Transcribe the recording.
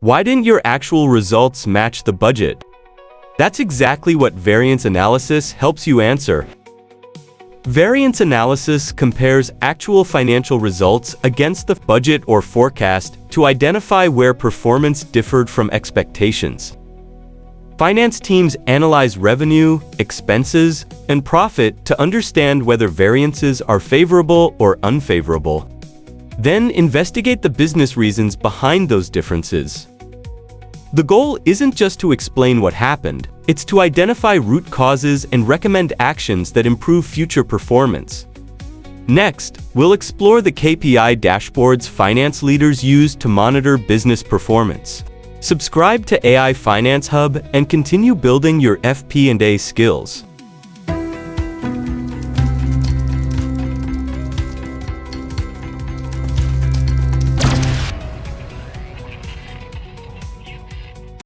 Why didn't your actual results match the budget? That's exactly what variance analysis helps you answer. Variance analysis compares actual financial results against the budget or forecast to identify where performance differed from expectations. Finance teams analyze revenue, expenses, and profit to understand whether variances are favorable or unfavorable. Then investigate the business reasons behind those differences. The goal isn't just to explain what happened, it's to identify root causes and recommend actions that improve future performance. Next, we'll explore the KPI dashboards finance leaders use to monitor business performance. Subscribe to AI Finance Hub and continue building your FP&A skills.